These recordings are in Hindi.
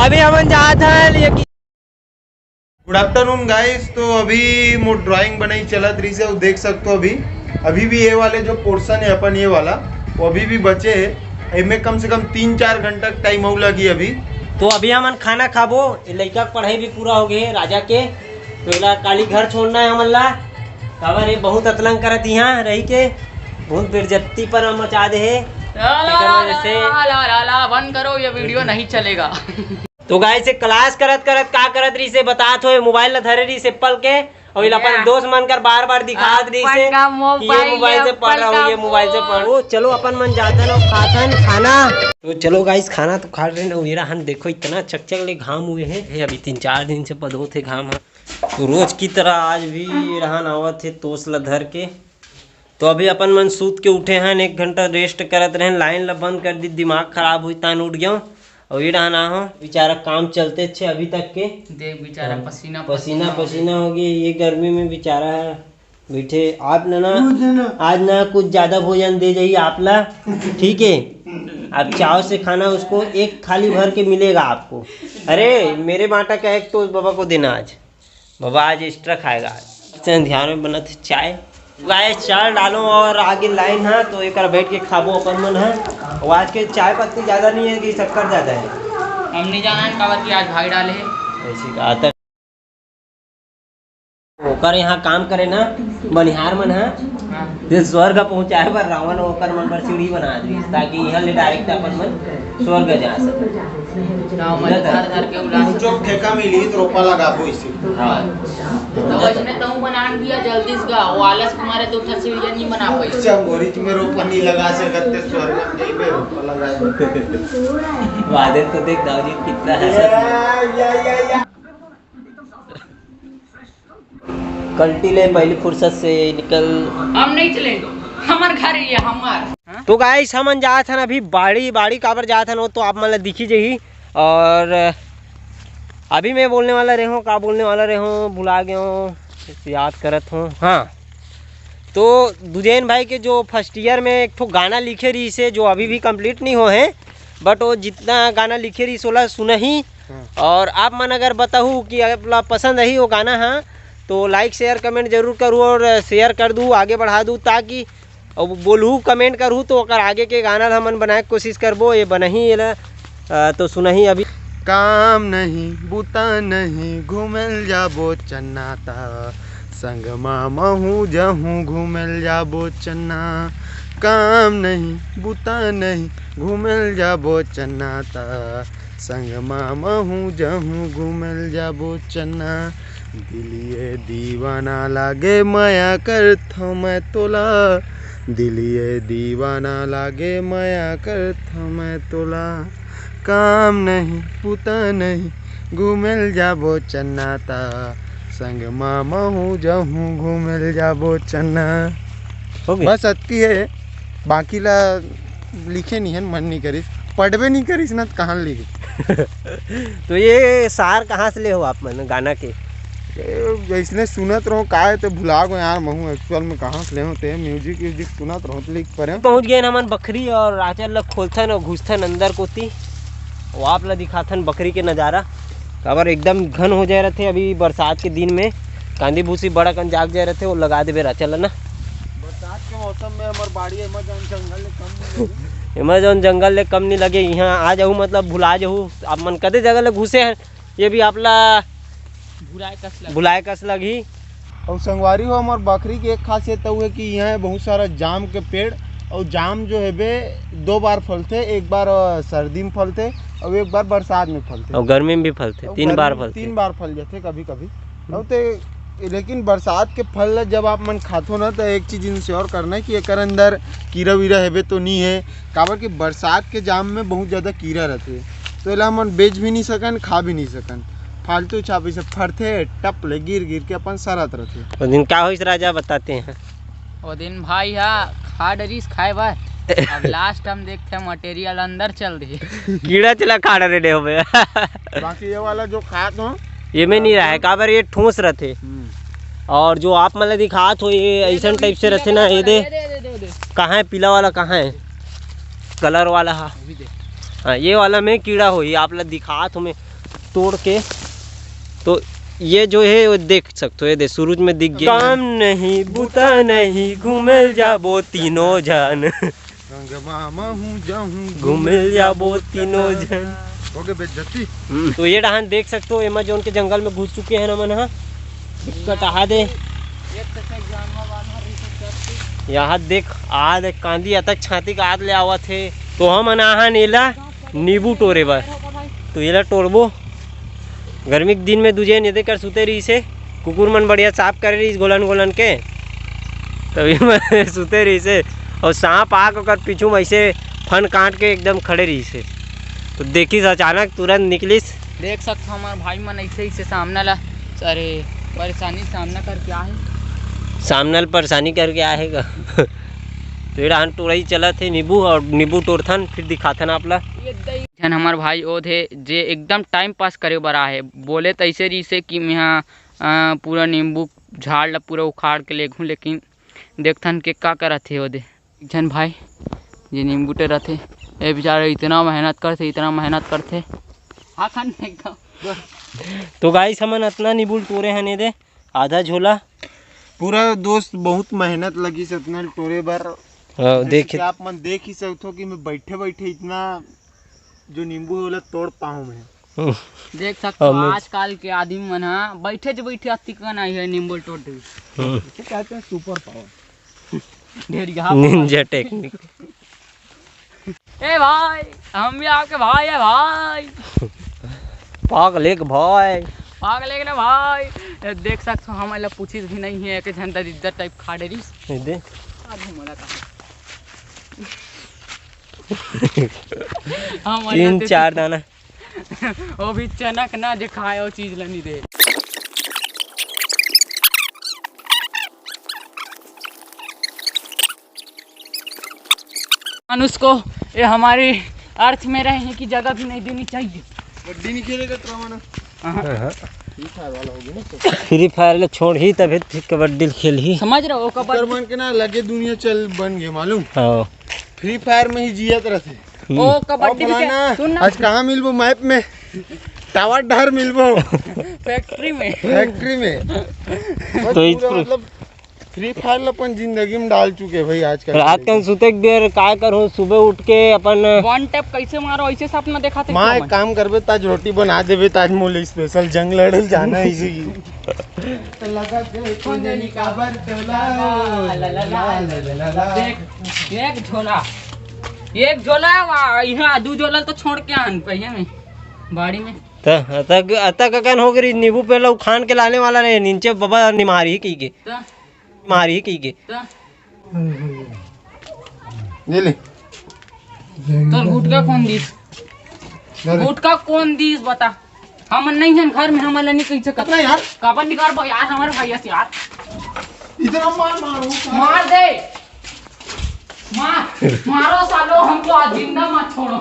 अभी हम जाते हैं। Good afternoon guys. तो अभी मो ड्राइंग बनाई चलत रही से देख सकते हो। अभी भी ये वाले जो पोर्शन है अपन ये वाला वो अभी भी बचे है। इनमें कम से कम 3-4 घंटा टाइम हो लगी अभी। तो अभी हम खाना खाबो, लड़का पढ़ाई भी पूरा हो गए राजा के। तो इला काली घर छोड़ना है हमला खबर है। बहुत अतलंग करत यहाँ रही के बहुत बेइज्जती पर हम मचा दे है। बंद करो, ये वीडियो नहीं चलेगा। तो गाय से क्लास करत करत का करत रही से बात हो मोबाइल धरे रही से पल के और अपन दोस्त मन कर बार बार दिखात रही से कि ये मोबाइल से पढ़ रहा हूँ, ये मोबाइल से पढ़ रहा हूँ। चलो अपन मन जाते लोग खातन खाना। तो चलो गाइस खाना तो खा रहे हैं। हन देखो इतना चकचक ले घाम हुए हैं अभी 3-4 दिन से पदो थे घाम। तो रोज की तरह आज भी रहन आवत थे तोसला धर के। तो अभी अपन मन सूत के उठे हैं, 1 घंटा रेस्ट करत रहे। लाइन ला बंद कर दी, दिमाग खराब हुई तान उठ गया और ये रहना हो बेचारा काम चलते थे अभी तक के। देख बेचारा पसीना पसीना हो गया ये गर्मी में बेचारा बैठे। आप ना आज ना कुछ ज्यादा भोजन दे जाइए आप ला, ठीक है। आप चाव से खाना उसको एक थाली भर के मिलेगा आपको। अरे मेरे बाटा का एक तो बाबा को देना आज, बाबा आज एक्स्ट्रा खाएगा। ध्यान में बना थे चाय गाय चाय डालो और आगे लाइन है तो एक बैठ के खाबो अपन मन है। और आज के चाय पत्ती ज़्यादा नहीं है कि शक्कर ज़्यादा है। हम नहीं जाना है काबर की आज भाई डाले है ऐसी आता ओकर यहाँ काम करे ना बनिहार मन है। दिल स्वर्ग पहुँचाए पर रावण ओकर मन पर सीढ़ी बना दी ताकि यहाँ ले डायरेक्ट अपन मन स्वर्ग जा सके। घर के उलास जो ठेका मिली तो रोपा लगाबो इसे। हाँ तो वैसे तो बनान दिया जल्दी से वो आलस तुम्हारे तो उठा सीढ़ियां नहीं बना पाई। अच्छा गोरिच में रोपा नहीं लगा सकते स्वर्ग में नहीं बे रोपा लगाए। वादे तो देख दाऊजी कितना है। कल्टी ले पहली फुर्सत से निकल। हम नहीं चलेंगे, हमार घर है हमार। तो गाइस हम जात हन अभी बाड़ी काबर जात हन वो तो आप मतलब दिखी जही। और अभी मैं बोलने वाला रहे हूँ का बोलने वाला रहे हूँ भुला गया हूँ, याद करत हूँ। हाँ तो दुजैन भाई के जो फर्स्ट ईयर में एक ठो गाना लिखे रही से जो अभी भी कंप्लीट नहीं हो हैं, बट वो जितना गाना लिखे रही सोला सुना ही। और आप मन अगर बताऊँ कि अपना पसंद रही वो गाना हाँ तो लाइक शेयर कमेंट जरूर करूँ और शेयर कर दूँ आगे बढ़ा दूँ ताकि और बोलूँ कमेंट करूँ तो अगर आगे के गाना हमन बनाए कोशिश करबो। ये बना ही तो सुना ही अभी काम नहीं बूता नहीं घूमल जाबो चन्नाता संग मामहू जहूँ घूमल जाबो चन्ना। काम नहीं बूता नहीं घूमल जाबो चन्नाता संग मामहू जहूँ घूमल जाबो चन्ना। दिलिए दीवाना लागे माया करथो मैं तोला, दिलिए दीवाना लागे माया करथो मैं तोला। काम नहीं पुता नहीं घूमल जाबो चन्नाता संग मामहू जहूँ घूमल जाबो चन्ना। बस अतकी है, बाकी ला लिखे नहीं है, मन नहीं करिस पढ़बे नहीं करिस ना कहाँ लिखे। तो ये सार कहाँ से ले हो आप मन गाना के? जैसने सुनत रहो का है तो भुला गो यार महू एक्चुअल में कहाँ से ले होते म्यूजिक सुनत रहो तो लिख पर पहुँच गए हमन बकरी और राजा लग खोलथन और घुसथन अंदर कोती। वो आप ला दिखाथन बकरी के नज़ारा काबर एकदम घन हो जाए रहते। अभी बरसात के दिन में कांदी भूसी बड़ा कन जाग जाए रहते वो लगा देवे रहा चल ना। बरसात के मौसम में हमार बाड़ी अमेजोन जंगल ले कम नहीं लगे। यहाँ आ जाऊँ मतलब भुला जाऊँ आप मन कदे जगह ले घुसे हैं ये भी आप ला भुलाए कस लगी। और संगवारी हो हमार बकरी की एक खासियत तो है कि यहाँ बहुत सारा जाम के पेड़ और जाम जो है बे 2 बार फलते, एक बार सर्दी में फलते और एक बार बरसात में फलते और गर्मी में भी फलते। 3 बार फलते, 3 बार फल जाते कभी कभी। और तो लेकिन बरसात के फल जब आप मन खातो ना तो एक चीज़ इंश्योर करना है कि एक अंदर कीड़ा वीरा है तो नहीं है काबर कि बरसात के जाम में बहुत ज़्यादा कीड़ा रहते तो इला मन बेच भी नहीं सकन खा भी नहीं सकन। फालतू छापी से फरते टप ले गिर के अपन सरत रहते। वो दिन क्या हुई राजा बताते हैं। वो दिन भाई हा खा डरीस खाए बार अब लास्ट हम देखते हैं मटेरियल अंदर चल रही कीड़ा चला खा रहे हो बाकी ये वाला जो खात हो ये में नहीं रहा है काबर ये ठोस रहते। और जो आप मतलब दिखात हो ये ऐसा टाइप से रहते ना। ये दे कहाँ है पीला वाला कहाँ है कलर वाला। हाँ ये वाला में कीड़ा हो ये आप लोग दिखात हो में तोड़ के। तो ये जो है वो देख सकते हो, ये दे सूरज में दिख गया। काम नहीं बूता नहीं घूमल जाबो तीनों जन, संगमा महू जाहूं घूमल जाबो तीनों जन। हो गए बेइज्जती। तो ये डहान देख सकते हो अमेजोन के जंगल में घुस चुके हैं नमन। हाँ कटा दे यहाँ देख आद कांदी अतक छाती का आद ले आवा थे। तो हम अनाहा नेला नींबू टोरे बर, तो ये ला टोरबो। गर्मी के दिन में दूजे नहीं कर सुते रही से, कुकुर मन बढ़िया साफ कर रही गोलन गोलन के, तभी मैं सुते रही से। और सांप आग कर पीछू में ऐसे फन काट के एकदम खड़े रही से। तो देखिस अचानक तुरंत निकलिस। देख सकते हो हमारे भाई मन ऐसे ही से सामने ला अरे परेशानी सामना करके आए, सामने परेशानी करके आएगा। तो ये टोड़ाई चला थे नींबू, और नींबू तोड़थन फिर दिखाथन आपला। जन हमार भाई ओ थे जे एकदम टाइम पास करे बर आए, बोले तो ऐसे रही से कि मैं पूरा नींबू झाड़ ला पूरा उखाड़ के ले घूँ, लेकिन देखथन के का करा थे ओ दे जन भाई ये नींबू टे रहते। ये बेचारे इतना मेहनत करते हाँ खान तो गाइस हमन इतना नींबू टोरे हने दे आधा झोला। पूरा दोस्त बहुत मेहनत लगी से इतना टोरे बर। देखिए आप मन देख ही सकते हो कि मैं बैठे बैठे इतना जो नींबू वाला तोड़ पाऊँ मैं। देख सकते हो आजकल के आदमी मन बैठे जो बैठे अतिकन आई है नींबू तोड़ दे। कहते हैं सुपर पावर, निंजा टेक्निक। ए भाई हम भी आपके भाई है भाई, पागल भाई पागल लेके ना भाई। देख सकते हो हमारे पूछी भी नहीं है कि झंडा इज्जत टाइप खाड़े रही दे तीन चार दाना वो भी चनक ना दिखाए वो चीज लनी दे। मनुष्य को ये हमारे अर्थ में रहने की जगह भी नहीं देनी चाहिए। कबड्डी नहीं खेलेगा तो माना फ्री फायर छोड़ ही तभी कबड्डी खेल ही, समझ रहे हो कबड्डी मन के ना लगे दुनिया चल बन गए मालूम। हाँ फ्री फायर में ही जियत रहते। ओ कबड्डी भी आज कहाँ मिलबो मैप में टावर डहर मिलबो फैक्ट्री में तो मतलब फ्री फायर अपन जिंदगी में डाल चुके भाई। आजकल रात का सुते देर काय करो, सुबह उठ के अपन वन टैप कैसे मारो ऐसे सपना देखा थे। माँ एक काम करबे ताज रोटी बना देबे ताज मोले स्पेशल जंग लड़ल जाना है इसी लगा के कुंडली का बरतला एक झोला यहाँ दो झोला तो छोड़ के आन पहिए में बाड़ी में अतक अकन हो गई नींबू पहले उखान के लाने वाला नहीं, नीचे बाबा निमारी की के मारी की के ले तो गुटका कौन दीस बता। हम नहीं है घर में हमारे नहीं कैसे करना यार काबर निकाल यार हमारे भैया से यार इधर मार दे मारो सालो हमको आज जिंदा मत छोड़ो।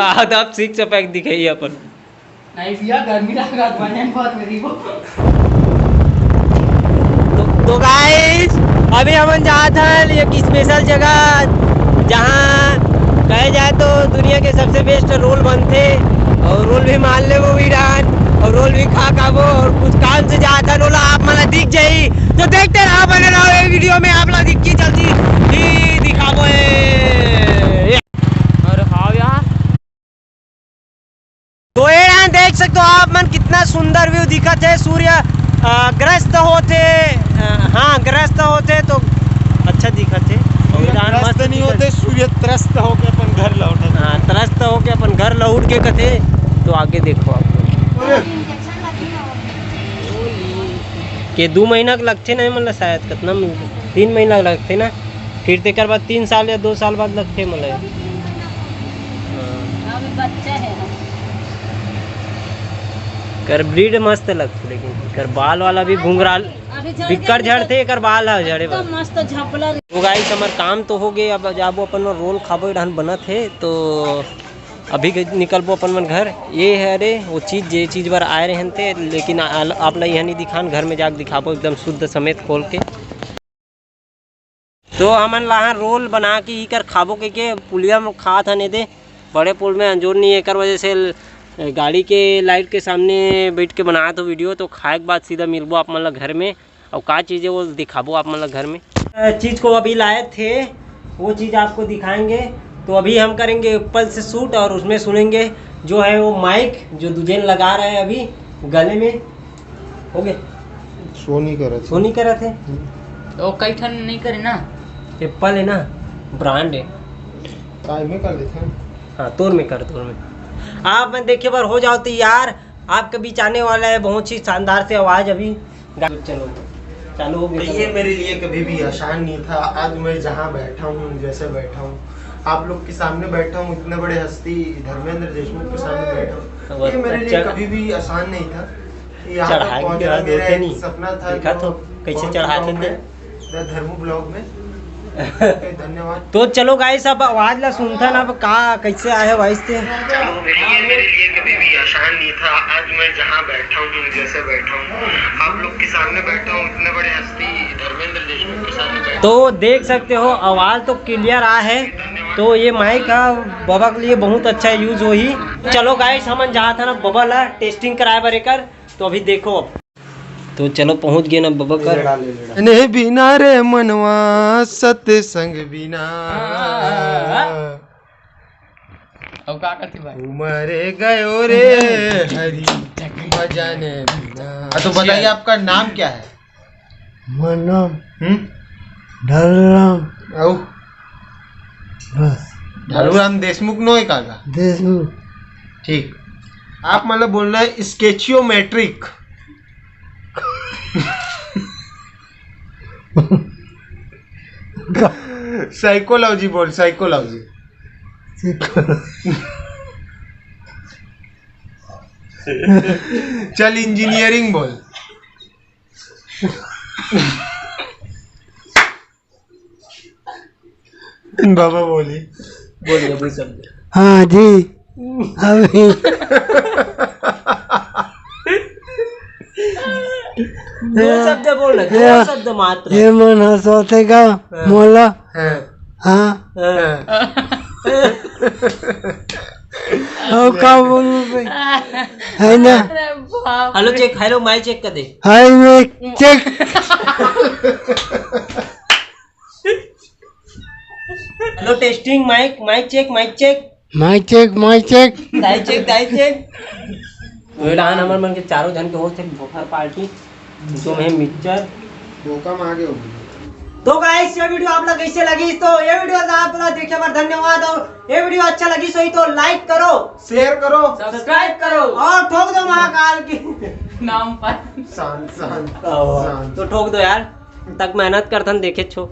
आप सिक्स पैक दिखाइए अपन नहीं भैया गर्मी लगा मेरी वो। तो गाइस अभी हम जाते हैं एक स्पेशल जगह जहाँ कहे जाए तो दुनिया के सबसे बेस्ट रोल बनते, और रोल भी मान ले वो वीरान, और रोल भी खा वो, और कुछ काम से जाता रोल आप मला दिख जाई तो देखते रहो, बने रहो ये वीडियो में। आप लोग दिखी जल्दी ही दिखाबो और हाँ यार तो ये देख सकते हो आप मन कितना सुंदर व्यू दिखत है। सूर्य ग्रस्त होते, हाँ ग्रस्त होते तो अच्छा दिखत है। मस्त नहीं होते सूर्य त्रस्त होके अपन घर लौटे। हाँ त्रस्त होके अपन घर लौट के कथे। तो आगे देखो आप के 2 महीना लगते नहीं मतलब शायद कितना 3 महीना लगते ना, फिर तेकर बाद 3 साल या 2 साल बाद लगते मतलब। कर ब्रीड मस्त लगते, लेकिन कर बाल वाला भी घुंघराल बिक्कर झड़ते, कर बाल है झड़े मस्त झपला। तो गाइस हमार काम तो हो गए, अब जाबो अपन रोल खाबो ढान बना थे तो अभी निकलबो अपन मन घर। ये है अरे वो चीज़ जे चीज़ बार आए रहे थे, लेकिन आप ला यहाँ नहीं दिखान, घर में जाके दिखाबो एकदम शुद्ध समेत खोल के। तो हमन लहा रोल बना के ही कर खाबो के पुलिया में खा था नहीं दे बड़े पुल में अंजोर नहीं एक वजह से गाड़ी के लाइट के सामने बैठ के बनाया तो वीडियो तो खाए के बाद सीधा मिलबो आप मतलब घर में और का चीज़ है वो दिखाबो आप मतलब घर में चीज़ को अभी लाए थे वो चीज़ आपको दिखाएंगे। तो अभी हम करेंगे एप्पल से शूट और उसमें सुनेंगे जो है वो माइक जो दुजेन लगा रहे हैं अभी गले में हो गए सोनी करे थे तो कई ठन नहीं करे ना एप्पल है ना ब्रांड है में कर लेते हैं। हाँ तोड़ में आप मैं देखिए बार हो जाओ तैयार आपके बीच आने वाला है बहुत ही शानदार से आवाज़ अभी चलो चालू हो गया। ये मेरे लिए कभी भी आसान नहीं था। आज मैं जहाँ बैठा हूँ जैसे बैठा हूँ आप लोग के सामने बैठा हूँ इतने बड़े हस्ती धर्मेंद्र देशमुख के सामने बैठा हूँ ये मेरे लिए कभी भी आसान नहीं था। यहाँ तक पहुँचना मेरा एक सपना था तो कैसे चढ़ाते थे धर्मू ब्लॉग में। धन्यवाद। तो चलो गाइस अब आवाज ला सुनता ना अब का कैसे आए वॉइस से। ये मेरे लिए कभी भी आसान नहीं था। आज मैं जहाँ बैठा हूँ जैसे बैठा हूँ आप लोग के सामने बैठा हूँ इतने बड़े हस्ती धर्मेंद्र देशमुख के सामने बैठा। तो देख सकते हो आवाज तो क्लियर आ है। तो ये माइक का बाबा के लिए बहुत अच्छा यूज हो ही। चलो गाइस हम जहाँ था ना बाबा ला टेस्टिंग कराए बरे कर तो अभी देखो अब तो चलो पहुंच गए ना बाबा कर ने बिना रे मनवा सत्संग बिना अब का करती भाई मरे गयो रे हरि भजन बिना। तो बताइए आपका नाम क्या है? मनम ढलराम ढलूराम देशमुख नो एक आगा देशमुख। ठीक आप मतलब बोलना है स्केचियोमेट्रिक साइकोलॉजी बोल साइकोलॉजी चल इंजीनियरिंग बोल बाबा बोलिए अभी सब हाँ जी अभी दो शब्द बोल दो शब्द मात्र ये मन हंसोते का मोला हाँ और का बोलूं भाई है ना। Hello check hello mic check कर दे हाय में check hello testing mic mic check mic check दाई चेक डान हमर मन के चारों जन के हो थे भोखर पार्टी जो में मिक्सचर धोखा में आगे हो तो गाइस ये वीडियो आप लोग कैसे लगी तो ये वीडियो आप लोग देखने पर धन्यवाद। और ये वीडियो अच्छा लगी सो ही तो लाइक करो शेयर करो सब्सक्राइब करो और ठोक दो महाकाल की नाम पर शान तो ठोक दो यार तक मेहनत करथन देखे छो।